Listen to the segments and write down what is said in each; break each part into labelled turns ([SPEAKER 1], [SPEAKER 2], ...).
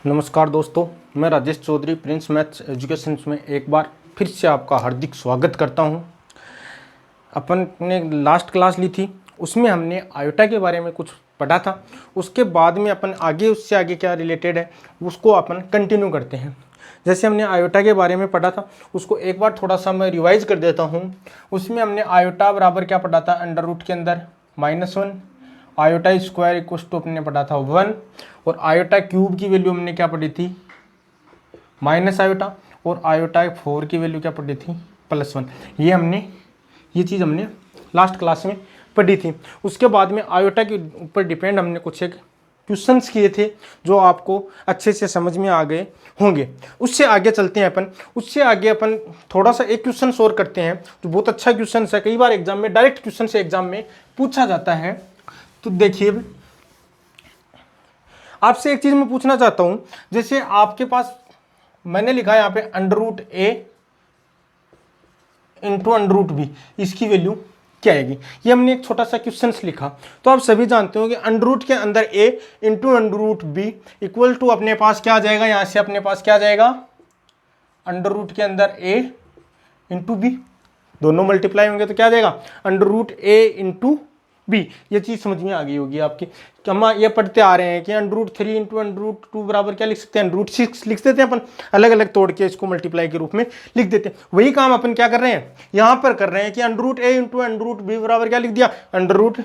[SPEAKER 1] नमस्कार दोस्तों, मैं Rajesh Chaudhary prince maths education में एक बार फिर से आपका हार्दिक स्वागत करता हूं। अपन ने लास्ट क्लास ली थी, उसमें हमने आयोटा के बारे में कुछ पढ़ा था। उसके बाद में अपन आगे उससे आगे क्या रिलेटेड है उसको अपन कंटिन्यू करते हैं। जैसे हमने आयोटा के बारे में पढ़ा था, उसको एक बार थोड़ा सा मैं रिवाइज कर देता हूँ। उसमें हमने आयोटा बराबर क्या पढ़ा था, अंडर रूट के अंदर -1, आयोटा स्क्वायर इक्वल टू अपने पढ़ा था 1, और आयोटा क्यूब की वैल्यू हमने क्या पढ़ी थी, माइनस आयोटा, और आयोटा 4 की वैल्यू क्या पढ़ी थी, +1। ये चीज़ हमने लास्ट क्लास में पढ़ी थी। उसके बाद में आयोटा के ऊपर डिपेंड हमने कुछ एक क्वेश्चंस किए थे जो आपको अच्छे से समझ में आ गए होंगे। उससे आगे चलते हैं अपन। उससे आगे अपन थोड़ा सा एक क्वेश्चन और करते हैं जो बहुत अच्छा क्वेश्चन है। कई बार एग्जाम में डायरेक्ट क्वेश्चन से एग्जाम में पूछा जाता है। तो देखिए, आपसे एक चीज मैं पूछना चाहता हूं। जैसे आपके पास मैंने लिखा है यहाँ पे √a इंटू √b, इसकी वैल्यू क्या आएगी। ये हमने एक छोटा सा क्वेश्चन लिखा। तो आप सभी जानते हो कि √ के अंदर a into √b equal to अपने पास क्या आ जाएगा, यहां से अपने पास क्या आ जाएगा, √ के अंदर a इंटू b, दोनों मल्टीप्लाई होंगे तो क्या आ जाएगा, √a इंटू बी। ये चीज समझ में आ गई होगी आपकी। हम ये पढ़ते आ रहे हैं कि √3 इंटू √2 बराबर क्या लिख सकते हैं, √6 लिख देते हैं अपन, अलग अलग तोड़ के इसको मल्टीप्लाई के रूप में लिख देते हैं। वही काम अपन क्या कर रहे हैं, यहां पर कर रहे हैं कि √a इंटू √b बराबर क्या लिख दिया, √ab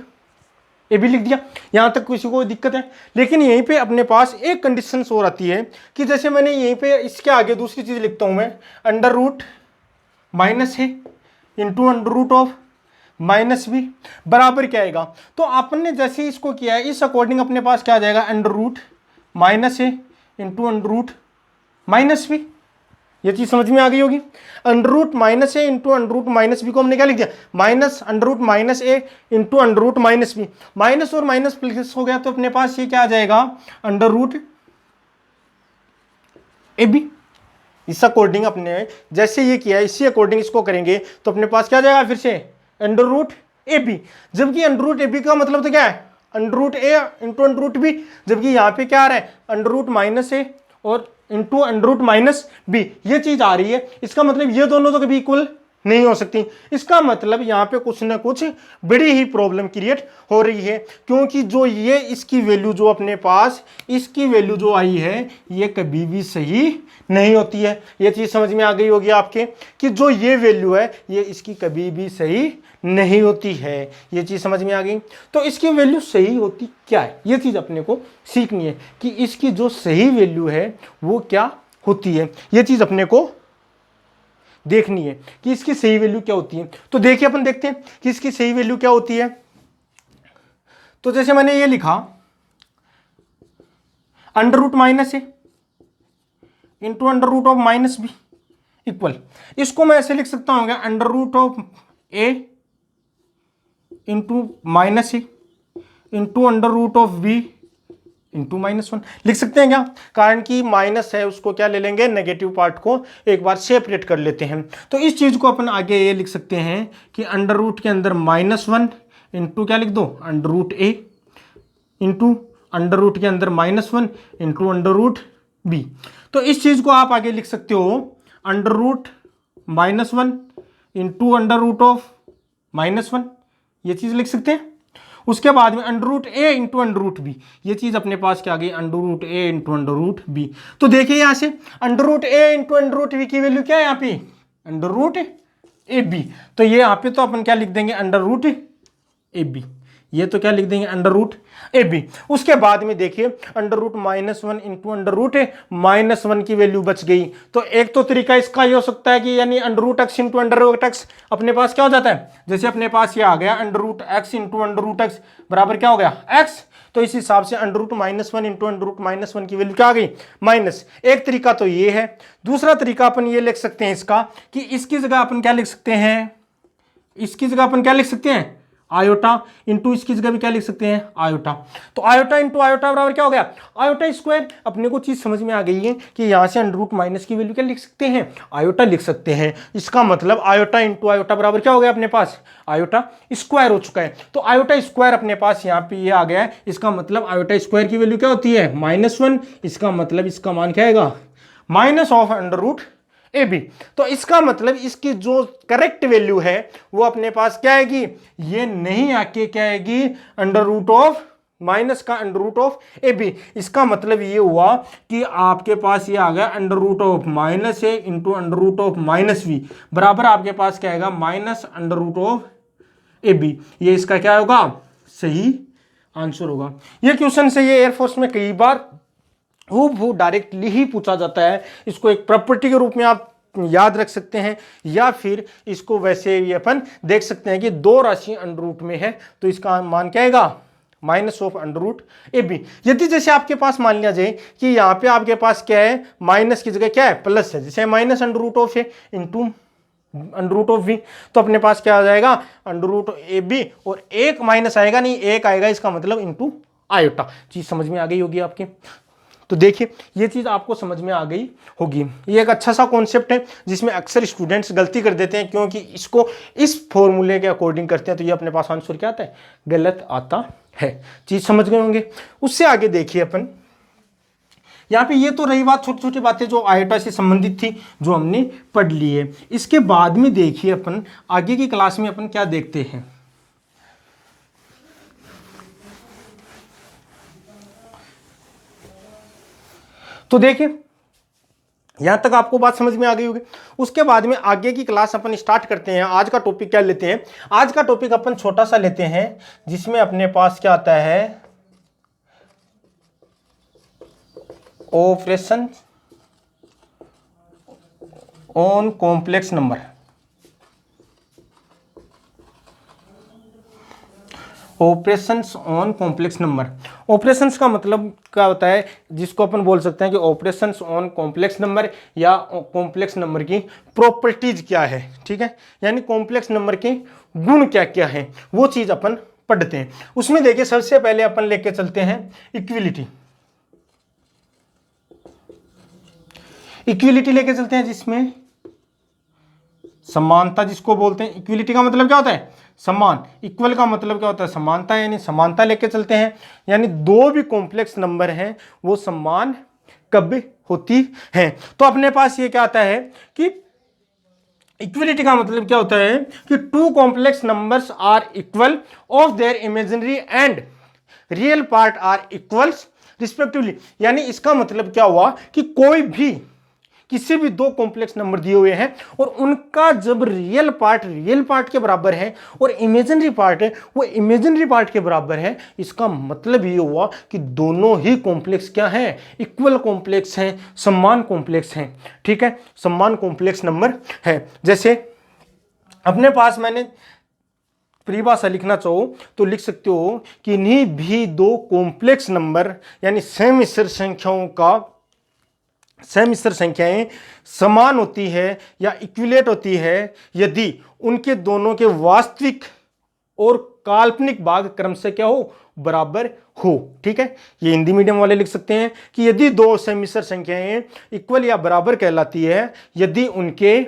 [SPEAKER 1] लिख दिया। यहां तक किसी को दिक्कत है? लेकिन यहीं पे अपने पास एक कंडीशन और आती है कि जैसे मैंने यहीं पे इसके आगे दूसरी चीज लिखता हूं मैं, √-a इंटू √b बराबर क्या आएगा। तो अपन ने जैसे इसको किया है, इस अकॉर्डिंग अपने पास क्या आ जाएगा, √-a इंटू √-b। ये चीज समझ में आ गई होगी। √-a इंटू √-b को हमने क्या लिख दिया, √-a इंटू √-b। माइनस और माइनस प्लस हो गया तो अपने पास ये क्या आ जाएगा, √ab। इस अकॉर्डिंग अपने जैसे ये किया इसी अकॉर्डिंग इसको करेंगे तो अपने पास क्या आ जाएगा फिर से, √ab। जबकि √ab का मतलब तो क्या है, √a इंटू √b, जबकि यहां पे क्या आ रहा है, √-a और इंटू √-b, ये चीज आ रही है। इसका मतलब ये दोनों तो कभी इक्वल नहीं हो सकती। इसका मतलब यहां पे कुछ ना कुछ बड़ी ही प्रॉब्लम क्रिएट हो रही है, क्योंकि जो ये इसकी वैल्यू जो अपने पास इसकी वैल्यू जो आई है ये कभी भी सही नहीं होती है। ये चीज समझ में आ गई होगी आपके कि जो ये वैल्यू है ये इसकी कभी भी सही नहीं होती है। ये चीज समझ में आ गई। तो इसकी वैल्यू सही होती क्या है, ये चीज अपने को सीखनी है कि इसकी जो सही वैल्यू है वो क्या होती है। ये चीज अपने को देखनी है कि इसकी सही वैल्यू क्या होती है। तो देखिए, अपन देखते हैं कि इसकी सही वैल्यू क्या होती है। तो जैसे मैंने ये लिखा √-a इंटू √-b इक्वल, इसको मैं ऐसे लिख सकता हूँ, √a into -a into √b into -1 लिख सकते हैं क्या। कारण कि माइनस है उसको क्या ले लेंगे, नेगेटिव पार्ट को एक बार सेपरेट कर लेते हैं। तो इस चीज को अपन आगे ये लिख सकते हैं कि √ के अंदर -1 इंटू क्या लिख दो, √a इंटू √ के अंदर -1 इंटू √b। तो इस चीज को आप आगे लिख सकते हो √-1 इंटू √-1, ये चीज लिख सकते हैं। उसके बाद में √a इंटू √b, ये चीज अपने पास क्या आ गई, √a इंटू √b। तो देखिए यहां से √a इंटू √b की वैल्यू क्या है यहाँ पे, √ab। तो ये यहाँ पे तो अपन क्या लिख देंगे, √ab। ये तो क्या लिख देंगे, √ab। उसके बाद में देखिए √-1 इंटू √-1 की वैल्यू बच गई। तो एक तो तरीका इसका ये हो सकता है कि यानी √x इंटू √x अपने पास क्या हो जाता है, जैसे अपने पास ये आ गया √x इंटू √x बराबर क्या हो गया, x। तो इस हिसाब से √-1 इंटू √-1 की वैल्यू क्या आ गई, माइनस। एक तरीका तो ये है। दूसरा तरीका अपन ये लिख सकते हैं इसका कि इसकी जगह अपन क्या लिख सकते हैं, इसकी जगह अपन क्या लिख सकते हैं, आयोटा इंटू इसकी जगह भी क्या लिख सकते हैं आयोटा। तो आयोटा इंटू आयोटा बराबर क्या हो गया आयोटा स्क्वायर। अपने को चीज समझ में आ गई है कि यहां से अंडर रूट माइनस की वैल्यू क्या लिख सकते हैं आयोटा लिख सकते हैं। इसका मतलब आयोटा इंटू आयोटा बराबर क्या हो गया अपने पास आयोटा स्क्वायर हो चुका है। तो आयोटा स्क्वायर अपने पास यहाँ पे ये आ गया है। इसका मतलब आयोटा स्क्वायर की वैल्यू क्या होती है -1। इसका मतलब इसका मान क्या आएगा minus of under root A B. तो इसका मतलब इसकी जो करेक्ट वैल्यू है वो अपने पास क्या आएगी ये नहीं आके क्या आएगी अंडर रूट ऑफ माइनस का under root of A B. इसका मतलब ये हुआ कि आपके पास ये आ गया under root of minus A into under root of minus B बराबर आपके पास क्या आएगा minus under root of A B. ये इसका क्या होगा सही आंसर होगा। ये क्वेश्चन से ये एयरफोर्स में कई बार वो डायरेक्टली ही पूछा जाता है। इसको एक प्रॉपर्टी के रूप में आप याद रख सकते हैं या फिर इसको वैसे भी अपन देख सकते हैं कि दो राशि अंडर रूट में है तो इसका मान क्या आएगा minus of under root A B. यदि जैसे आपके पास मान लिया जाए कि यहाँ पे आपके पास क्या है माइनस की जगह क्या है प्लस है जैसे minus under root of A into under root of B तो अपने पास क्या आ जाएगा अंडर रूट ए बी और एक माइनस आएगा नहीं एक आएगा इसका मतलब इंटू आयोटा। चीज समझ में आ गई होगी आपके। तो देखिए ये चीज आपको समझ में आ गई होगी। ये एक अच्छा सा कॉन्सेप्ट है जिसमें अक्सर स्टूडेंट्स गलती कर देते हैं क्योंकि इसको इस फॉर्मूले के अकॉर्डिंग करते हैं तो ये अपने पास आंसर क्या आता है गलत आता है। चीज समझ गए होंगे। उससे आगे देखिए अपन यहाँ पे ये तो रही बात छोटी छोटी बातें जो आयोटा से संबंधित थी जो हमने पढ़ ली है। इसके बाद में देखिए अपन आगे की क्लास में अपन क्या देखते हैं। तो देखिए यहां तक आपको बात समझ में आ गई होगी। उसके बाद में आगे की क्लास अपन स्टार्ट करते हैं। आज का टॉपिक क्या लेते हैं आज का टॉपिक अपन छोटा सा लेते हैं जिसमें अपने पास क्या आता है operation on complex number. Operations on complex number. Operations का मतलब क्या होता है जिसको अपन बोल सकते हैं कि ऑपरेशंस ऑन कॉम्प्लेक्स नंबर या कॉम्प्लेक्स नंबर की प्रॉपर्टीज क्या है। ठीक है यानी कॉम्प्लेक्स नंबर के गुण क्या क्या है वो चीज अपन पढ़ते हैं। उसमें देखिए सबसे पहले अपन लेके चलते हैं इक्विलिटी। इक्विलिटी लेके चलते हैं जिसमें समानता जिसको बोलते हैं। इक्विलिटी का मतलब क्या होता है समान। इक्वल का मतलब क्या होता है समानता यानी समानता लेके चलते हैं यानी दो भी कॉम्प्लेक्स नंबर हैं वो समान कब होती हैं। तो अपने पास ये क्या आता है कि इक्विलिटी का मतलब क्या होता है कि two complex numbers are equal of their imaginary and real part are equals respectively. यानी इसका मतलब क्या हुआ कि कोई भी किसी भी दो कॉम्प्लेक्स नंबर दिए हुए हैं और उनका जब रियल पार्ट के बराबर है और इमेजिनरी पार्ट है वो इमेजिनरी पार्ट के बराबर है इसका मतलब ये हुआ कि दोनों ही कॉम्प्लेक्स क्या हैं इक्वल कॉम्प्लेक्स हैं समान कॉम्प्लेक्स हैं। ठीक है समान कॉम्प्लेक्स नंबर है। जैसे अपने पास मैंने परिभाषा लिखना चाहो तो लिख सकते हो कि इन्हीं भी दो कॉम्प्लेक्स नंबर यानी समिश्र संख्याएं समान होती है या इक्विलेट होती है यदि उनके दोनों के वास्तविक और काल्पनिक भाग क्रम से क्या हो बराबर हो। ठीक है ये हिंदी मीडियम वाले लिख सकते हैं कि यदि दो समिश्र संख्याएं इक्वल या बराबर कहलाती है यदि उनके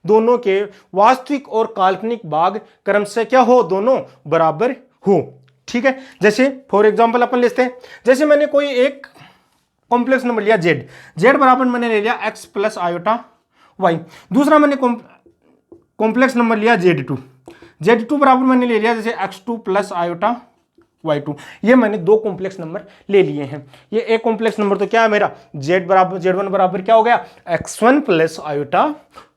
[SPEAKER 1] दोनों के वास्तविक और काल्पनिक भाग क्रम से क्या हो दोनों बराबर हो। ठीक है जैसे फॉर एग्जांपल अपन लेते हैं जैसे मैंने कोई एक कॉम्प्लेक्स नंबर लिया जेड बराबर मैंने ले लिया एक्स प्लस आयोटा वाई। दूसरा मैंने कॉम्प्लेक्स नंबर लिया जेड टू बराबर मैंने ले लिया जैसे x2 प्लस आयोटा y2। ये मैंने दो कॉम्प्लेक्स नंबर ले लिए हैं। ये एक कॉम्प्लेक्स नंबर तो क्या है मेरा z1 बराबर क्या हो गया x1 प्लस आयोटा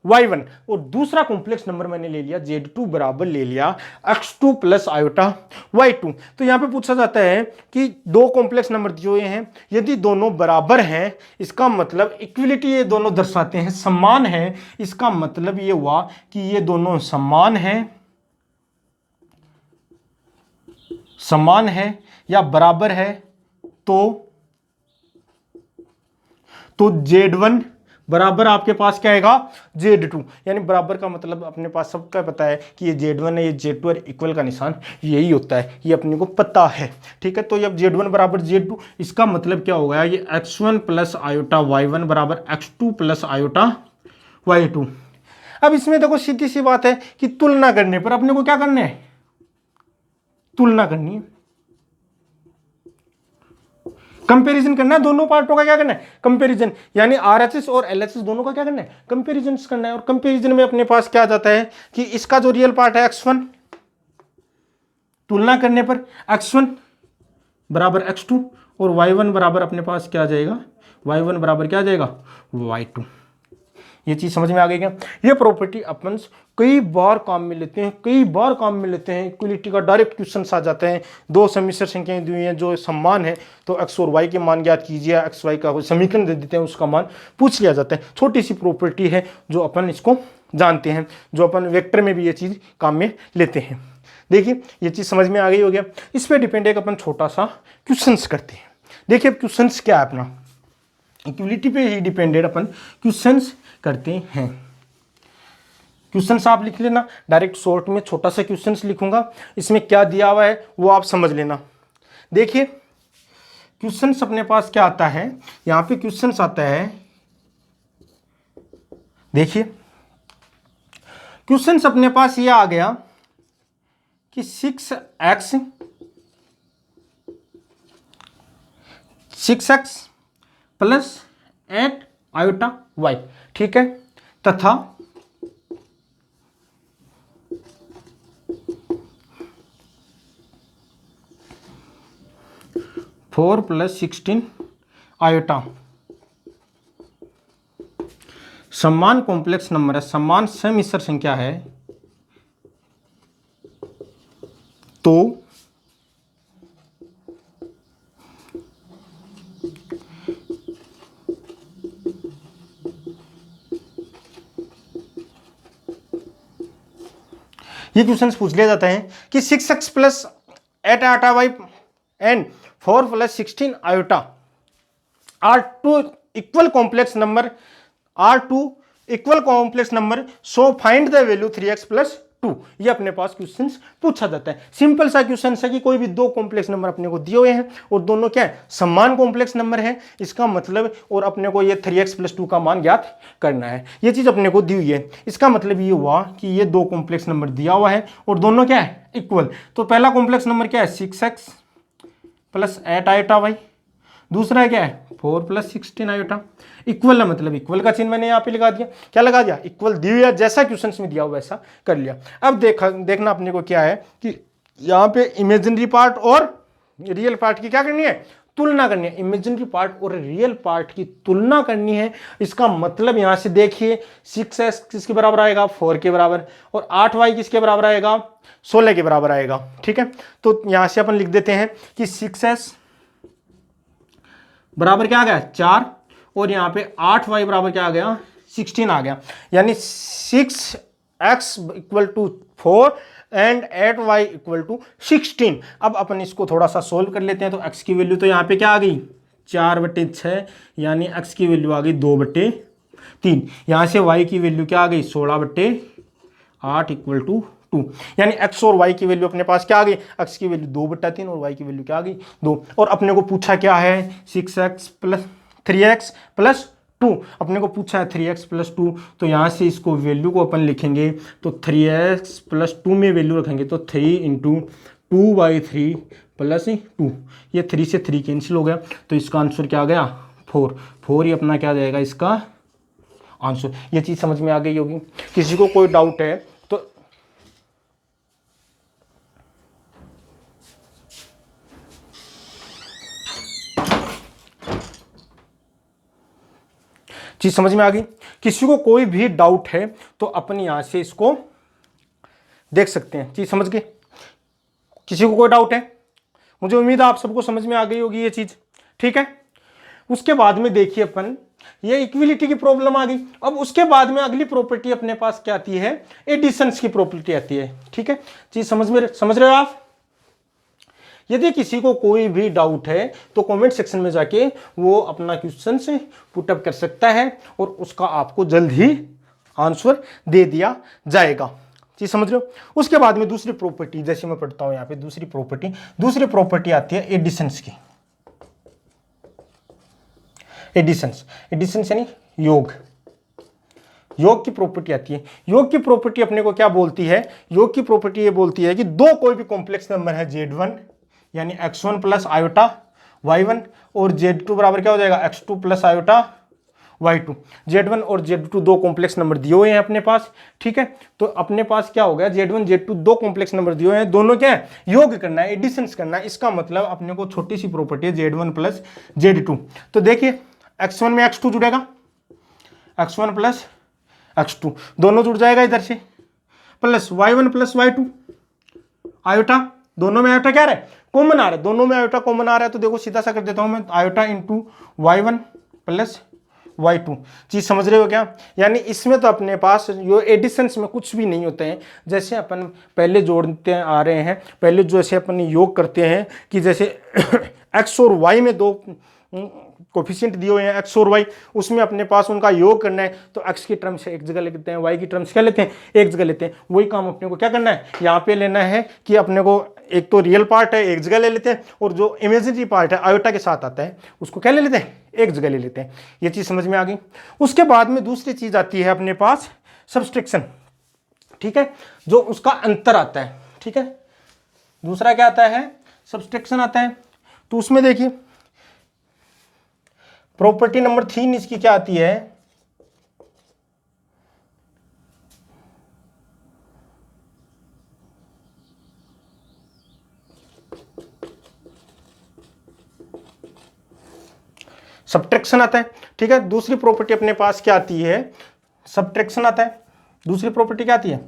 [SPEAKER 1] y1 और दूसरा कॉम्प्लेक्स नंबर मैंने ले लिया z2 बराबर ले लिया x2 प्लस आयोटा y2। तो यहां पे पूछा जाता है कि दो कॉम्प्लेक्स नंबर दिए हुए हैं यदि दोनों बराबर हैं इसका मतलब इक्विलिटी ये दोनों दर्शाते हैं समान है। इसका मतलब ये हुआ कि ये दोनों समान है या बराबर है तो z1 बराबर आपके पास क्या आएगा Z2, यानी बराबर का मतलब अपने पास सबका पता है कि ये Z1 है, ये Z2 और इक्वल का निशान यही होता है, ये अपने को पता है। ठीक है, तो जब Z1 बराबर Z2, इसका मतलब क्या होगा, ये x1 प्लस आयोटा y1 बराबर x2 प्लस आयोटा y2। अब इसमें देखो सीधी सी बात है कि तुलना करने पर अपने को क्या करना है, तुलना करनी है, कंपैरिजन करना है, दोनों पार्टों का क्या करना है, कंपैरिजन, यानी आरएचएस और एलएचएस दोनों का क्या करना है, कंपैरिजन करना है। और कंपैरिजन में अपने पास क्या जाता है कि इसका जो रियल पार्ट है x1, तुलना करने पर x1 बराबर x2 और y1 बराबर अपने पास क्या आ जाएगा, y1 बराबर क्या आ जाएगा, y2। ये चीज समझ में आ गई क्या? ये प्रॉपर्टी अपन कई बार काम में लेते हैं, कई बार काम में लेते हैं। इक्वलिटी का डायरेक्ट क्वेश्चन आ जाते हैं, दो समिश्र संख्याएं दी हुई हैं जो समान है, तो x और y के मान ज्ञात कीजिए, x y का समीकरण दे देते हैं, उसका मान पूछ लिया जाता है। छोटी सी प्रॉपर्टी है जो अपन इसको जानते हैं, जो अपन वेक्टर में भी ये चीज काम में लेते हैं। देखिए ये चीज समझ में आ गई हो गया। इस पर डिपेंड एक अपन छोटा सा क्वेश्चन करते हैं। देखिए क्वेश्चन क्या है अपना, इक्वलिटी पे ही डिपेंडेड अपन क्वेश्चंस करते हैं। क्वेश्चंस आप लिख लेना, डायरेक्ट शॉर्ट में छोटा सा क्वेश्चंस लिखूंगा, इसमें क्या दिया हुआ है वो आप समझ लेना। देखिए क्वेश्चंस अपने पास क्या आता है, यहां पे क्वेश्चंस आता है, देखिए क्वेश्चंस अपने पास ये आ गया कि 6x प्लस 8 आयोटा y, ठीक है, तथा 4 प्लस 16 आयोटा समान कॉम्प्लेक्स नंबर है, समान समिश्र संख्या है, तो ये क्वेश्चन पूछ लिया जाता है कि 6x plus 8 iota y and 4 plus 16 iota are two equal complex number, so find the value 3x plus 2। ये अपने पास क्वेश्चन पूछा जाता है। सिंपल सा क्वेश्चन है कि कोई भी दो कॉम्प्लेक्स नंबर अपने को दिए हुए हैं और दोनों क्या है, समान कॉम्प्लेक्स नंबर है, इसका मतलब, और अपने को ये 3x प्लस 2 का मान ज्ञात करना है। ये चीज अपने को दी हुई है, इसका मतलब ये हुआ कि ये दो कॉम्प्लेक्स नंबर दिया हुआ है और दोनों क्या है, इक्वल। तो पहला कॉम्प्लेक्स नंबर क्या है, 6x प्लस 8 आयोटा y, दूसरा क्या है 4 प्लस 16 आयोटा। इक्वल है मतलब इक्वल का चिन्ह मैंने यहाँ पे लगा दिया, क्या लगा दिया, इक्वल दी हुई है, जैसा क्वेश्चन में दिया हुआ वैसा कर लिया। अब देखना अपने को क्या है कि यहाँ पे इमेजिनरी पार्ट और रियल पार्ट की क्या करनी है, तुलना करनी है। इमेजिनरी पार्ट और रियल पार्ट की तुलना करनी है। इसका मतलब यहाँ से देखिए 6x किसके बराबर आएगा, 4 के बराबर, और 8y किसके बराबर आएगा, 16 के बराबर आएगा। ठीक है, तो यहाँ से अपन लिख देते हैं कि 6s बराबर क्या आ गया 4, और यहाँ पे 8y बराबर क्या आ गया 16 आ गया, यानी 6x equal to 4 and 8y equal to 16। अब अपन इसको थोड़ा सा सोल्व कर लेते हैं। तो x की वैल्यू तो यहाँ पे क्या आ गई 4/6, यानी x की वैल्यू आ गई 2/3। यहाँ से y की वैल्यू क्या आ गई 16/8 इक्वल टू 2, यानी x और y की वैल्यू अपने पास क्या आ गई, x की वैल्यू 2/3 और y की वैल्यू क्या आ गई 2। और अपने को पूछा क्या है 3x प्लस 2, अपने को पूछा है 3x प्लस 2। तो यहाँ से इसको वैल्यू को अपन लिखेंगे तो 3x प्लस 2 में वैल्यू रखेंगे तो 3 इंटू 2/3 प्लस 2, ये 3 से 3 कैंसिल हो गया, तो इसका आंसर क्या आ गया 4 ही अपना क्या जाएगा इसका आंसर। ये चीज़ समझ में आ गई होगी। किसी को कोई डाउट है तो चीज समझ में आ गई। किसी को कोई भी डाउट है तो अपन यहां से इसको देख सकते हैं। चीज समझ गए? किसी को कोई डाउट है? मुझे उम्मीद है आप सबको समझ में आ गई होगी ये चीज। ठीक है, उसके बाद में देखिए अपन ये इक्विलिटी की प्रॉब्लम आ गई। अब उसके बाद में अगली प्रॉपर्टी अपने पास क्या आती है, एडिशंस की प्रॉपर्टी आती है। ठीक है, चीज समझ रहे हो आप यदि किसी को कोई भी डाउट है तो कमेंट सेक्शन में जाके वो अपना क्वेश्चन से पुटअप कर सकता है और उसका आपको जल्द ही आंसर दे दिया जाएगा। चीज समझ रहे हो। उसके बाद में दूसरी प्रॉपर्टी, जैसे मैं पढ़ता हूं यहाँ पे दूसरी प्रॉपर्टी आती है एडिशंस की। एडिशंस यानी योग की प्रॉपर्टी आती है। योग की प्रॉपर्टी अपने को क्या बोलती है? योग की प्रॉपर्टी ये बोलती है कि दो कोई भी कॉम्प्लेक्स नंबर है Z1 यानी x1 प्लस आयोटा y1 और Z2 बराबर क्या हो जाएगा x2 plus iota y2। Z1 और Z2 दो कॉम्प्लेक्स नंबर दिए हुए हैं अपने पास, ठीक है। तो अपने पास क्या हो गया, Z1 Z2 दो कॉम्प्लेक्स नंबर दिए हुए हैं, दोनों क्या है योग करना है, एडिशंस करना है। इसका मतलब अपने को छोटी सी प्रॉपर्टी है Z1 प्लस Z2। तो देखिए x1 में x2 जुड़ेगा, x1 प्लस x2 दोनों जुड़ जाएगा इधर से, plus y1 plus y2 iota, दोनों में आयोटा क्या रहा है कॉमन आ रहा है, दोनों में आयोटा कॉमन आ रहा है। तो देखो सीधा सा कर देता हूं मैं, iota into y1 plus y2। चीज समझ रहे हो क्या? यानी इसमें तो अपने पास यो एडिशंस में कुछ भी नहीं होते हैं, जैसे अपन पहले जोड़ते आ रहे हैं, पहले जैसे अपन योग करते हैं कि जैसे x और y में दो कोफिशिएंट दिए हुए हैं x और y, उसमें अपने पास उनका योग करना है तो x की टर्म्स एक जगह लेते हैं, y की टर्म्स क्या लेते हैं एक जगह लेते हैं। वही काम अपने को क्या करना है यहाँ पे लेना है कि अपने को एक तो रियल पार्ट है एक जगह ले लेते हैं और जो इमेजिनरी पार्ट है आयोटा के साथ आता है उसको क्या ले लेते हैं एक जगह ले लेते हैं। ये चीज समझ में आ गई। उसके बाद में दूसरी चीज आती है अपने पास सब्सट्रैक्शन, ठीक है, जो उसका अंतर आता है, ठीक है। दूसरा क्या आता है सब्सट्रैक्शन आता है। तो उसमें देखिए प्रॉपर्टी नंबर 3 इसकी क्या आती है, सब्ट्रैक्शन आता है, ठीक है। दूसरी प्रॉपर्टी अपने पास क्या आती है सब्ट्रैक्शन आता है। दूसरी प्रॉपर्टी क्या आती है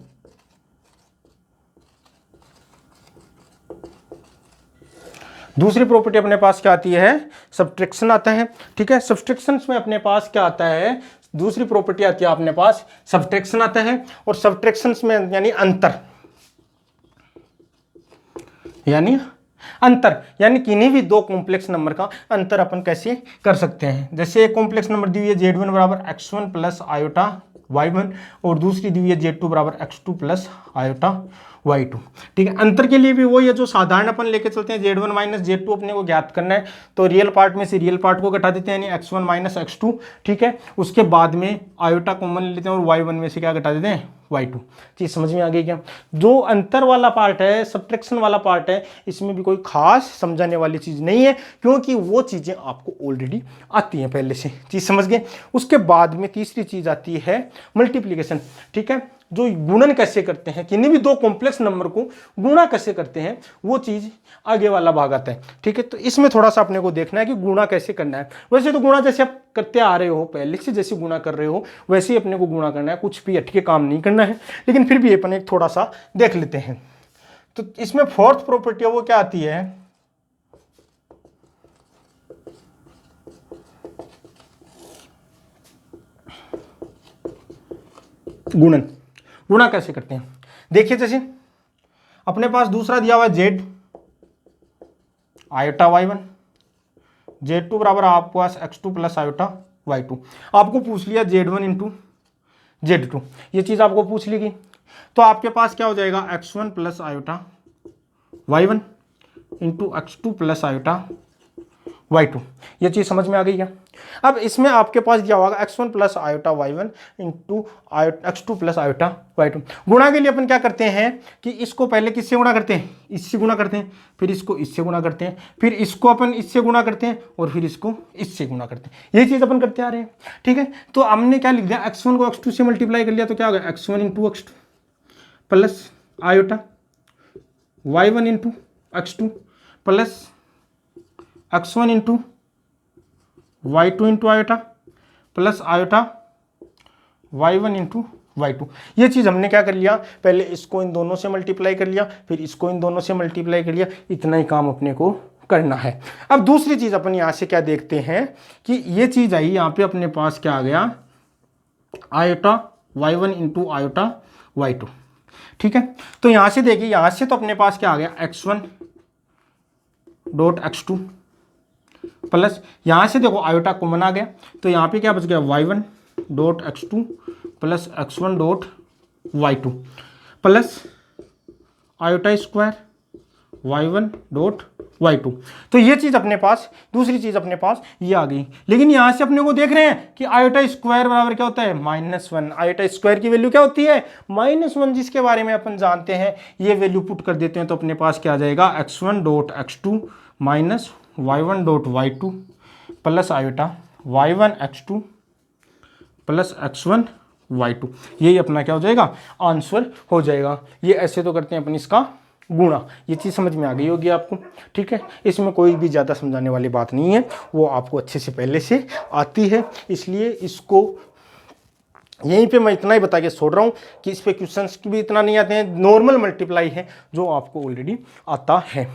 [SPEAKER 1] दूसरी प्रॉपर्टी अपने पास क्या आती है सब्ट्रैक्शन आता है, ठीक है। सब्ट्रैक्शन में अपने पास क्या आता है, दूसरी प्रॉपर्टी आती है अपने पास सब्ट्रैक्शन आता है। और सब्ट्रैक्शन में यानी अंतर यानी किन्हीं भी दो कॉम्प्लेक्स नंबर का अंतर अपन कैसे कर सकते हैं। जैसे एक कॉम्प्लेक्स नंबर दी हुई है Z1 बराबर x1 प्लस आयोटा y1 और दूसरी दी हुई है Z2 बराबर x2 प्लस आयोटा y2, ठीक है। अंतर के लिए भी वही है जो साधारण अपन लेके चलते हैं, Z1 माइनस Z2 अपने को ज्ञात करना है तो रियल पार्ट में से रियल पार्ट को घटा देते हैं यानी x1 माइनस x2, ठीक है। उसके बाद में आयोटा कॉमन ले लेते हैं और y1 में से क्या घटा देते हैं y2। चीज समझ में आ गई क्या? जो अंतर वाला पार्ट है सब्ट्रैक्शन वाला पार्ट है इसमें भी कोई खास समझाने वाली चीज नहीं है क्योंकि वो चीजें आपको ऑलरेडी आती हैं पहले से। चीज समझ गए। उसके बाद में तीसरी चीज आती है मल्टीप्लीकेशन, ठीक है, जो गुणन कैसे करते हैं, किन्हीं भी दो कॉम्प्लेक्स नंबर को गुणा कैसे करते हैं वो चीज आगे वाला भाग आता है, ठीक है। तो इसमें थोड़ा सा अपने को देखना है कि गुणा कैसे करना है। वैसे तो गुणा जैसे आप करते आ रहे हो पहले से, जैसे गुणा कर रहे हो वैसे ही अपने को गुणा करना है, कुछ भी हटके काम नहीं करना है, लेकिन फिर भी अपन एक थोड़ा सा देख लेते हैं। तो इसमें फोर्थ प्रॉपर्टी है वो क्या आती है गुणन। गुणा कैसे करते हैं देखिए, जैसे अपने पास दूसरा दिया हुआ है Z आयोटा y1, Z2 बराबर आपके पास x2 प्लस आयोटा y2। आपको पूछ लिया Z1 इंटू Z2, ये चीज आपको पूछ ली गई तो आपके पास क्या हो जाएगा x1 plus iota y1 into x2 plus iota y2। ये चीज समझ में आ गई क्या? अब इसमें आपके पास दिया होगा x1 plus iota y1 into x2 plus iota y2। गुणा के लिए अपन क्या करते हैं कि इसको पहले किससे गुणा करते हैं, इससे गुणा करते हैं, फिर इसको इससे गुणा करते हैं, फिर इसको अपन इससे गुणा करते हैं और फिर इसको इससे गुणा करते हैं। ये चीज अपन करते आ रहे हैं, ठीक है। तो हमने क्या लिख दिया x1 को x2 से मल्टीप्लाई कर लिया तो क्या होगा x1 into x2 plus iota y1 into x2 plus x1 into y2 into iota plus iota y1 into y2। ये चीज़ हमने क्या कर लिया, पहले इसको इन दोनों से मल्टीप्लाई कर लिया, फिर इसको इन दोनों से मल्टीप्लाई कर लिया, इतना ही काम अपने को करना है। अब दूसरी चीज़ अपन यहाँ से क्या देखते हैं कि ये चीज़ आई यहाँ पे अपने पास क्या आ गया iota y1 into iota y2, ठीक है। तो यहाँ से देखिए, यहाँ से तो अपने पास क्या आ गया x1 डॉट x2 प्लस यहाँ से देखो आयोटा कॉमन आ गया तो यहाँ पे क्या बच गया y1 dot x2 plus x1 dot y2 plus iota square y1 dot y2। तो ये चीज़ अपने पास, दूसरी चीज़ अपने पास ये आ गई। लेकिन यहाँ से अपने को देख रहे हैं कि आयोटा स्क्वायर बराबर क्या होता है -1। आयोटा स्क्वायर की वैल्यू क्या होती है -1, जिसके बारे में अपन जानते हैं। ये वैल्यू पुट कर देते हैं तो अपने पास क्या आ जाएगा x1 dot x2 minus y1 dot y2 plus iota y1 x2 plus x1 y2। यही अपना क्या हो जाएगा आंसर हो जाएगा। ये ऐसे तो करते हैं अपन इसका गुणा। ये चीज़ समझ में आ गई होगी आपको, ठीक है। इसमें कोई भी ज़्यादा समझाने वाली बात नहीं है, वो आपको अच्छे से पहले से आती है, इसलिए इसको यहीं पे मैं इतना ही बता के छोड़ रहा हूँ कि इस पे क्वेश्चंस भी इतना नहीं आते हैं। नॉर्मल मल्टीप्लाई है जो आपको ऑलरेडी आता है।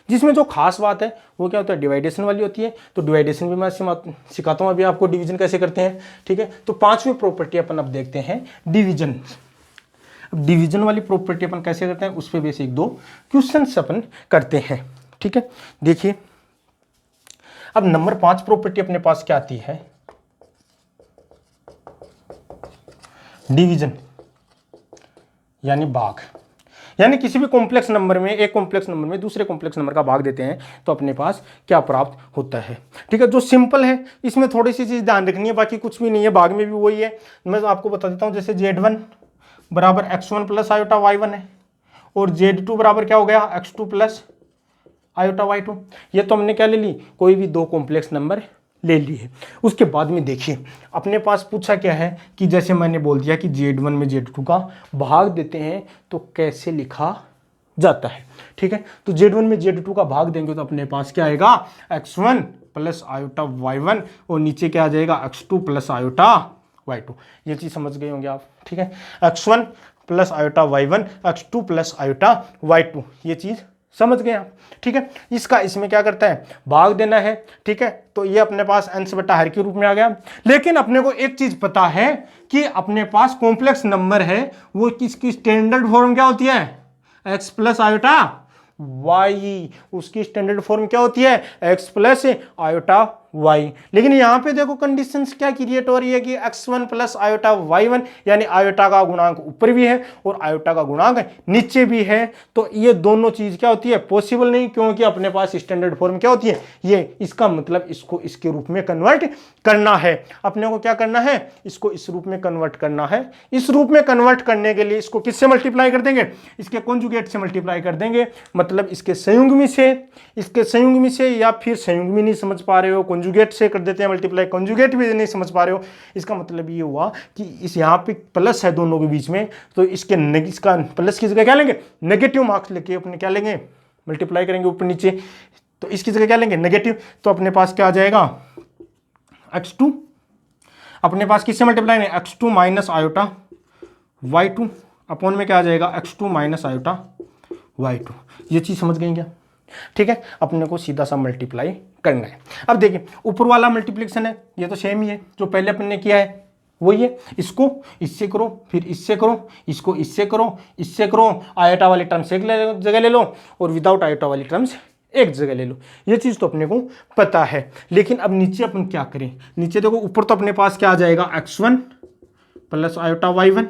[SPEAKER 1] जिसमें जो खास बात है वो क्या होता है डिवाइडेशन वाली होती है। तो डिवाइडेशन भी मैं सिखाता हूँ अभी आपको, डिवीजन कैसे करते हैं, ठीक है। तो पांचवी प्रॉपर्टी अपन अब देखते हैं डिवीजन। अब डिवीजन वाली प्रॉपर्टी अपन कैसे करते हैं उस पर बेसिक 2 क्वेश्चंस अपन करते हैं, ठीक है। देखिए अब नंबर 5 प्रॉपर्टी अपने पास क्या आती है, डिवीजन यानी भाग। यानी किसी भी कॉम्प्लेक्स नंबर में, एक कॉम्प्लेक्स नंबर में दूसरे कॉम्प्लेक्स नंबर का भाग देते हैं तो अपने पास क्या प्राप्त होता है, ठीक है। जो सिंपल है इसमें थोड़ी सी चीज़ ध्यान रखनी है, बाकी कुछ भी नहीं है। भाग में भी वही है, मैं आपको बता देता हूँ। जैसे Z1 बराबर x1 प्लस आयोटा y1 है और Z2 बराबर क्या हो गया x2 प्लस आयोटा y2। ये तो हमने क्या ले ली, कोई भी 2 कॉम्प्लेक्स नंबर ले लिए। उसके बाद में देखिए अपने पास पूछा क्या है कि जैसे मैंने बोल दिया कि Z1 में Z2 का भाग देते हैं तो कैसे लिखा जाता है, ठीक है। तो Z1 में Z2 का भाग देंगे तो अपने पास क्या आएगा x1 प्लस आयोटा y1 और नीचे क्या आ जाएगा x2 प्लस आयोटा y2। ये चीज़ समझ गए होंगे आप, ठीक है। x1 plus iota y1 x2 plus iota y2, ये चीज़ समझ गए आप, ठीक है। इसका इसमें क्या करता है भाग देना है, ठीक है। तो ये अपने पास अंश बटा हर के रूप में आ गया। लेकिन अपने को एक चीज पता है कि अपने पास कॉम्प्लेक्स नंबर है वो किसकी स्टैंडर्ड फॉर्म क्या होती है x प्लस आयोटा y। उसकी स्टैंडर्ड फॉर्म क्या होती है x प्लस आयोटा y। लेकिन यहां पे देखो कंडीशंस क्या क्रिएट हो रही है कि x1 प्लस आयोटा y1 यानी आयोटा का गुणांक ऊपर भी है और आयोटा का गुणांक नीचे भी है। तो ये दोनों चीज क्या होती है पॉसिबल नहीं, क्योंकि अपने पास स्टैंडर्ड फॉर्म क्या होती है ये। इसका मतलब इसको इसके रूप में कन्वर्ट करना है। अपने को क्या करना है, इसको इस रूप में कन्वर्ट करना है। इस रूप में कन्वर्ट करने के लिए इसको किससे मल्टीप्लाई कर देंगे, इसके कॉन्जुगेट से मल्टीप्लाई कर देंगे। मतलब इसके संयुग्मी से, इसके संयुग्मी से, या फिर संयुग्मी नहीं समझ पा रहे हो कॉन्जुगेट से कर देते हैं मल्टीप्लाई। कॉन्जुगेट भी नहीं समझ पा रहे हो, इसका मतलब ये हुआ कि इस यहाँ पे प्लस है दोनों के बीच में, तो इसका प्लस की जगह क्या लेंगे नेगेटिव मार्क्स लेके अपने क्या लेंगे मल्टीप्लाई करेंगे ऊपर नीचे। तो इसकी जगह क्या लेंगे नेगेटिव। तो अपने पास क्या आ जाएगा x2, अपने पास किससे मल्टीप्लाई है x2 minus iota y2 upon में क्या आ जाएगा x2 माइनस आयोटा y2। ये चीज समझ गए क्या, ठीक है। अपने को सीधा सा मल्टीप्लाई करना है। अब देखिए ऊपर वाला मल्टीप्लिकेशन है ये तो सेम ही है जो पहले अपन ने किया है वही है। इसको इससे करो, फिर इससे करो, इसको इससे करो, इससे करो। आयोटा वाली टर्म्स एक जगह ले लो और विदाउट आयोटा वाली टर्म्स एक जगह ले लो। ये चीज तो अपने को पता है। लेकिन अब नीचे अपन क्या करें, नीचे देखो ऊपर तो अपने पास क्या आ जाएगा x1 प्लस आयोटा y1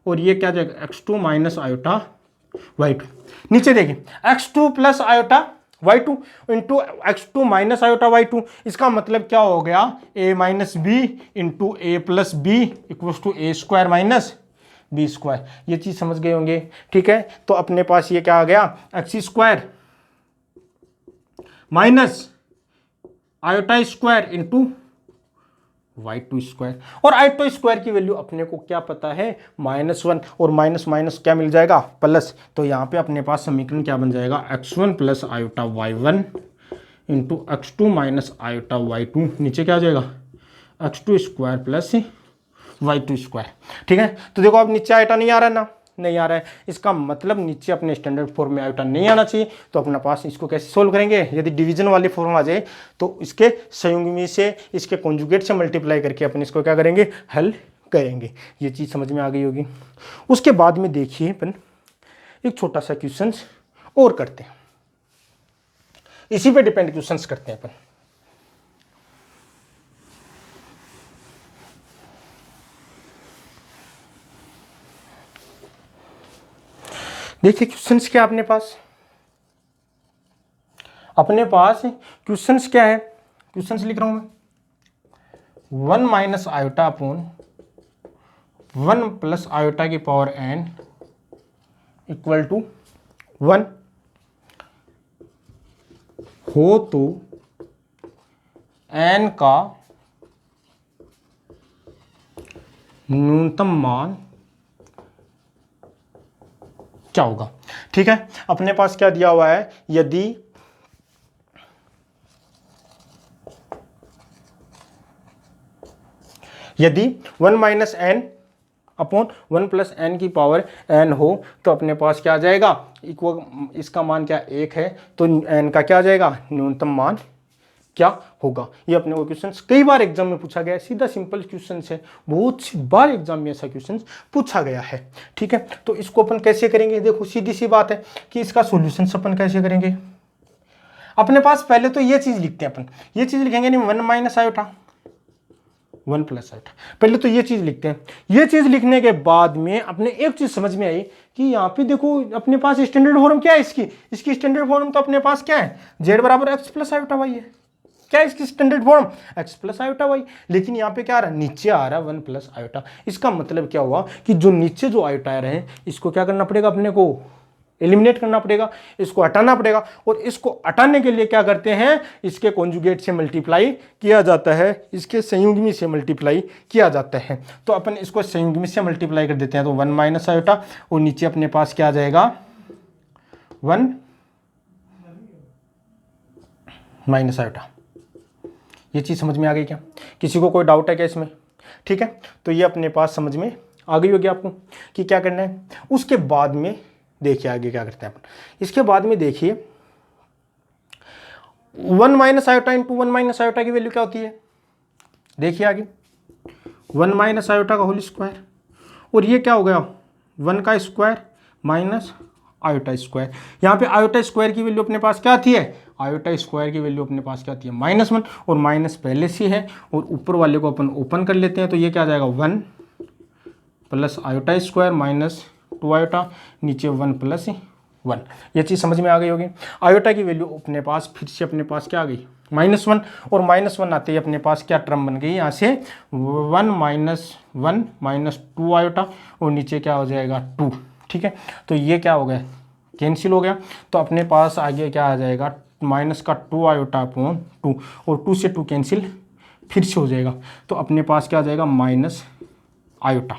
[SPEAKER 1] और ये क्या आ जाएगा x2 माइनस आयोटा y2। नीचे देखिए x2 plus iota y2 into x2 minus iota y2। इसका मतलब क्या हो गया a minus b into a plus b equals to a square minus b square. ये चीज समझ गए होंगे, ठीक है। तो अपने पास ये क्या आ गया x square minus iota square into y2 square. और आयोटा स्क्वायर की वैल्यू अपने को क्या पता है -1 और माइनस माइनस क्या मिल जाएगा प्लस। तो यहाँ पे अपने पास समीकरण क्या बन जाएगा x1 plus iota y1 into x2 minus iota y2। नीचे क्या आ जाएगा x2 square plus y2 square, ठीक है। तो देखो अब नीचे आयोटा नहीं आ रहा ना, नहीं आ रहा है। इसका मतलब नीचे अपने स्टैंडर्ड फॉर्म में आयोटा नहीं आना चाहिए। तो अपना पास इसको कैसे सोल्व करेंगे, यदि डिवीजन वाली फॉर्म आ जाए तो इसके संयुग्मी से, इसके कॉन्जुगेट से मल्टीप्लाई करके अपन इसको क्या करेंगे हल करेंगे। ये चीज़ समझ में आ गई होगी। उसके बाद में देखिए अपन एक छोटा सा क्वेश्चन और करते हैं। इसी पे डिपेंड क्वेश्चंस करते हैं अपन। देखिए क्वेश्चंस क्या अपने पास क्वेश्चंस क्या है, क्वेश्चंस लिख रहा हूं मैं 1 minus iota upon 1 plus iota की पावर n इक्वल टू 1 हो तो n का न्यूनतम मान क्या होगा। ठीक है, अपने पास क्या दिया हुआ है, यदि 1 minus n upon 1 plus n की पावर n हो तो अपने पास क्या आ जाएगा, इसका मान क्या 1 है, तो n का क्या आ जाएगा, न्यूनतम मान क्या होगा। ये अपने को क्वेश्चन कई बार एग्जाम में पूछा गया है, सीधा सिंपल क्वेश्चन है, बहुत सी बार एग्जाम में ऐसा क्वेश्चन पूछा गया है। ठीक है, तो इसको अपन कैसे करेंगे, देखो सीधी सी बात है कि इसका सॉल्यूशन अपन कैसे करेंगे। अपने पास पहले तो ये चीज लिखते हैं अपन, ये चीज लिखेंगे नहीं 1 माइनस आयोटा 1 प्लस आयोटा, पहले तो ये चीज लिखते हैं। ये चीज लिखने के बाद में अपने एक चीज समझ में आई कि यहाँ पे देखो अपने पास स्टैंडर्ड फॉर्म क्या है, इसकी स्टैंडर्ड फॉर्म तो अपने पास क्या है, z बराबर x प्लस आयोटा वाई है। क्या है इसकी standard form, x plus iota y, लेकिन यहाँ पे क्या आ रहा है, नीचे आ रहा है 1 प्लस आयोटा। इसका मतलब क्या हुआ कि जो नीचे जो आयोटा आ रहे हैं इसको क्या करना पड़ेगा, अपने को एलिमिनेट करना पड़ेगा, इसको हटाना पड़ेगा। और इसको हटाने के लिए क्या करते हैं, इसके कॉन्जुगेट से मल्टीप्लाई किया जाता है, इसके संयुग्मी से मल्टीप्लाई किया जाता है। तो अपन इसको संयुग्मी से मल्टीप्लाई कर देते हैं, तो 1 माइनस आयोटा और नीचे अपने पास क्या आ जाएगा 1 माइनस आयोटा। ये चीज समझ में आ गई क्या, किसी को कोई डाउट है क्या इसमें। ठीक है, तो ये अपने पास समझ में आ गई होगी आपको कि क्या करना है। उसके बाद में देखिए आगे क्या करते हैं अपन, इसके बाद में देखिए 1 minus iota into 1 minus iota की वैल्यू क्या होती है, देखिए आगे 1 माइनस आयोटा का होल स्क्वायर, और ये क्या हो गया 1 का स्क्वायर माइनस आयोटा स्क्वायर। यहाँ पे आयोटा स्क्वायर की वैल्यू अपने पास क्या आती है, आयोटा स्क्वायर की वैल्यू अपने पास क्या आती है -1, और माइनस पहले से है और ऊपर वाले को अपन ओपन कर लेते हैं, तो ये क्या आ जाएगा 1 plus iota square minus 2 iota, नीचे 1 प्लस 1। ये चीज़ समझ में आ गई होगी। आयोटा की वैल्यू अपने पास फिर से अपने पास क्या आ गई -1, और -1 आते ही अपने पास क्या टर्म बन गई यहाँ से 1 माइनस 1 माइनस 2 आयोटा, और नीचे क्या हो जाएगा 2। ठीक है, तो ये क्या हो गया, कैंसिल हो गया, तो अपने पास आगे क्या आ जाएगा माइनस का 2 आयोटा अपॉन 2, और 2 से 2 कैंसिल फिर से हो जाएगा, तो अपने पास क्या आ जाएगा माइनस आयोटा।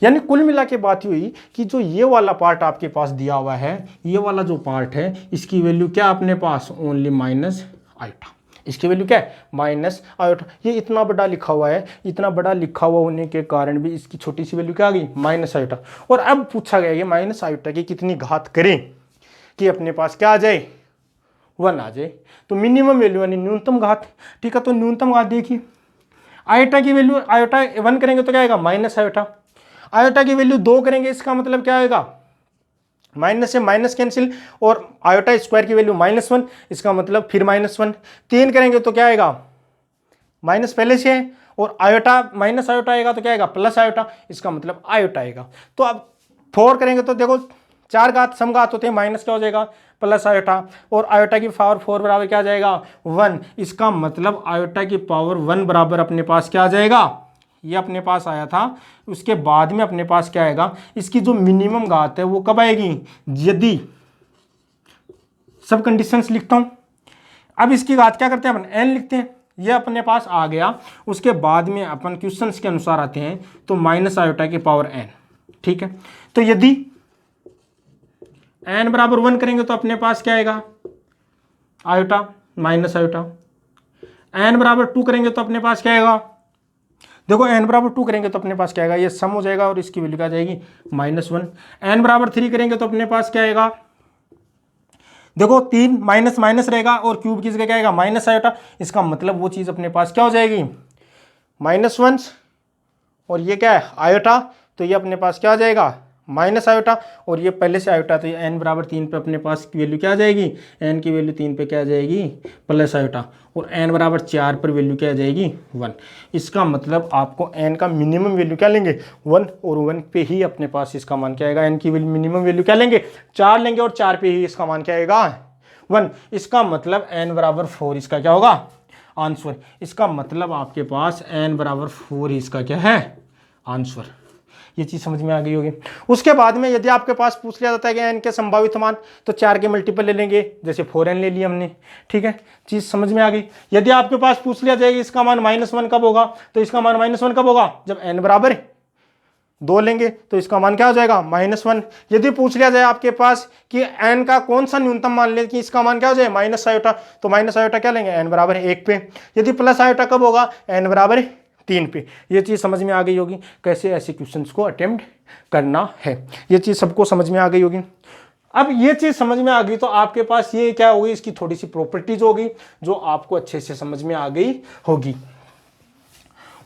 [SPEAKER 1] यानी कुल मिला के बात हुई कि जो ये वाला पार्ट आपके पास दिया हुआ है, ये वाला जो पार्ट है इसकी वैल्यू क्या अपने पास ओनली माइनस आयोटा, इसकी वैल्यू क्या है माइनस आयोटा। ये इतना बड़ा लिखा हुआ है, इतना बड़ा लिखा हुआ होने के कारण भी इसकी छोटी सी वैल्यू क्या आ गई माइनस आयोटा। और अब पूछा गया ये माइनस आयोटा की कितनी घात करें कि अपने पास क्या आ जाए 1 आ जाए, तो मिनिमम वैल्यू यानी न्यूनतम घात। ठीक है, तो न्यूनतम घात देखिए आयोटा की वैल्यू, आयोटा 1 करेंगे तो क्या आएगा माइनस आयोटा, आयोटा की वैल्यू 2 करेंगे इसका मतलब क्या आएगा माइनस से माइनस कैंसिल, और आयोटा स्क्वायर की वैल्यू -1 इसका मतलब फिर -1। 3 करेंगे तो क्या आएगा माइनस पहले से है, और आयोटा माइनस आयोटा आएगा तो क्या आएगा प्लस आयोटा, इसका मतलब आयोटा आएगा। तो अब 4 करेंगे तो देखो 4 घात समघात होते हैं, माइनस क्या हो जाएगा प्लस आयोटा, और आयोटा की पावर 4 बराबर क्या आ जाएगा 1, इसका मतलब आयोटा की पावर 1 बराबर अपने पास क्या आ जाएगा, ये अपने पास आया था। उसके बाद में अपने पास क्या आएगा, इसकी जो मिनिमम घात है वो कब आएगी, यदि सब कंडीशंस लिखता हूं। अब इसकी घात क्या करते हैं अपन n लिखते हैं, ये अपने पास आ गया। उसके बाद में अपन क्वेश्चंस के अनुसार आते हैं, तो माइनस आयोटा की पावर n। ठीक है, तो यदि n बराबर 1 करेंगे तो अपने पास क्या आएगा आयोटा माइनस आयोटा, n बराबर 2 करेंगे तो अपने पास क्या आएगा, देखो n बराबर 2 करेंगे तो अपने पास क्या आएगा, ये सम हो जाएगा और इसकी वैल्यू क्या आ जाएगी -1। n बराबर 3 करेंगे तो अपने पास क्या आएगा, देखो 3 माइनस माइनस रहेगा और क्यूब की जगह क्या आएगा माइनस आयोटा, इसका मतलब वो चीज़ अपने पास क्या हो जाएगी -1, और ये क्या है आयोटा, तो ये अपने पास क्या आ जाएगा माइनस आयोटा, और ये पहले से आयोटा, तो ये n बराबर 3 पे अपने पास की वैल्यू क्या आ जाएगी, n की वैल्यू 3 पे क्या आ जाएगी, प्लस आयोटा, और n बराबर 4 पर वैल्यू क्या आ जाएगी, 1। इसका मतलब आपको n का मिनिमम वैल्यू क्या लेंगे, 1, और 1 पे ही अपने पास इसका मान क्या आएगा, n की मिनिमम वैल्यू क्या लेंगे, 4 लेंगे, और 4 पे ही इसका मान क्या आएगा, 1। इसका मतलब n बराबर 4 इसका क्या होगा आंसर। इसका मतलब आपके पास n बराबर 4 इसका क्या है आंसर। ये चीज समझ में आ गई होगी। उसके बाद में यदि आपके पास पूछ लिया जाता है कि n के संभावित मान, तो 4 के मल्टीपल ले लेंगे, जैसे 4n ले लिया हमने, ठीक है, चीज समझ में आ गई। यदि आपके पास पूछ लिया जाएगा इसका मान -1 कब होगा, तो इसका मान -1 कब होगा, जब n बराबर 2 लेंगे, तो इसका मान क्या हो जाएगा -1। यदि पूछ लिया जाए आपके पास कि n का कौन सा न्यूनतम मान ले कि इसका मान क्या हो जाए माइनस आयोटा, तो माइनस आयोटा क्या लेंगे, n बराबर 1 पे। यदि प्लस आयोटा कब होगा, n बराबर 3 पे। ये चीज समझ में आ गई होगी कैसे ऐसे क्वेश्चंस को अटेम्प्ट करना है। ये चीज सबको समझ में आ गई होगी। अब ये चीज समझ में आ गई तो आपके पास ये क्या होगी, इसकी थोड़ी सी प्रॉपर्टीज होगी जो आपको अच्छे से समझ में आ गई होगी।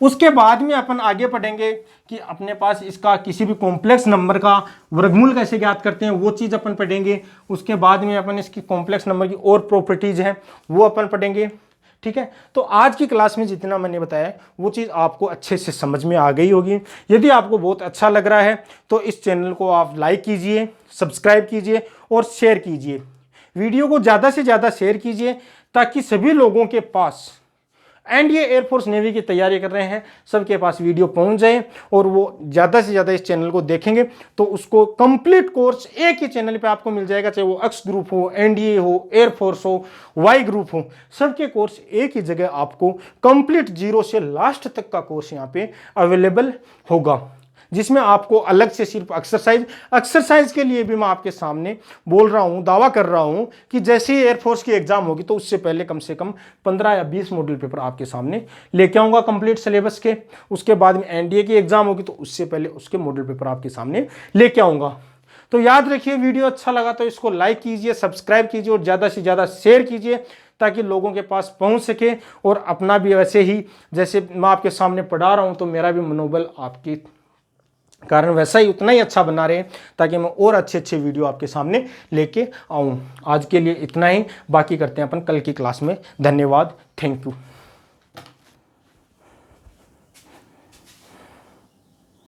[SPEAKER 1] उसके बाद में अपन आगे पढ़ेंगे कि अपने पास इसका किसी भी कॉम्प्लेक्स नंबर का वर्गमूल कैसे ज्ञात करते हैं, वो चीज़ अपन पढ़ेंगे। उसके बाद में अपन इसकी कॉम्प्लेक्स नंबर की और प्रॉपर्टीज हैं वो अपन पढ़ेंगे, ठीक है। तो आज की क्लास में जितना मैंने बताया वो चीज़ आपको अच्छे से समझ में आ गई होगी। यदि आपको बहुत अच्छा लग रहा है तो इस चैनल को आप लाइक कीजिए, सब्सक्राइब कीजिए और शेयर कीजिए। वीडियो को ज़्यादा से ज़्यादा शेयर कीजिए ताकि सभी लोगों के पास, एंड ये एयरफोर्स नेवी की तैयारी कर रहे हैं, सबके पास वीडियो पहुंच जाए और वो ज़्यादा से ज़्यादा इस चैनल को देखेंगे तो उसको कंप्लीट कोर्स एक ही चैनल पे आपको मिल जाएगा। चाहे वो एक्स ग्रुप हो, एनडीए हो, एयरफोर्स हो, वाई ग्रुप हो, सबके कोर्स एक ही जगह आपको कंप्लीट जीरो से लास्ट तक का कोर्स यहाँ पे अवेलेबल होगा, जिसमें आपको अलग से सिर्फ एक्सरसाइज के लिए भी मैं आपके सामने बोल रहा हूं, दावा कर रहा हूं कि जैसे ही एयरफोर्स की एग्जाम होगी तो उससे पहले कम से कम 15 या 20 मॉडल पेपर आपके सामने लेके आऊंगा कंप्लीट सिलेबस के। उसके बाद में एनडीए की एग्जाम होगी तो उससे पहले उसके मॉडल पेपर आपके सामने लेके आऊंगा। तो याद रखिए, वीडियो अच्छा लगा तो इसको लाइक कीजिए, सब्सक्राइब कीजिए और ज़्यादा से ज़्यादा शेयर कीजिए ताकि लोगों के पास पहुंच सके और अपना भी वैसे ही जैसे मैं आपके सामने पढ़ा रहा हूं तो मेरा भी मनोबल आपकी कारण वैसा ही उतना ही अच्छा बना रहे ताकि मैं और अच्छे अच्छे वीडियो आपके सामने लेके आऊं। आज के लिए इतना ही, बाकी करते हैं अपन कल की क्लास में। धन्यवाद, थैंक यू।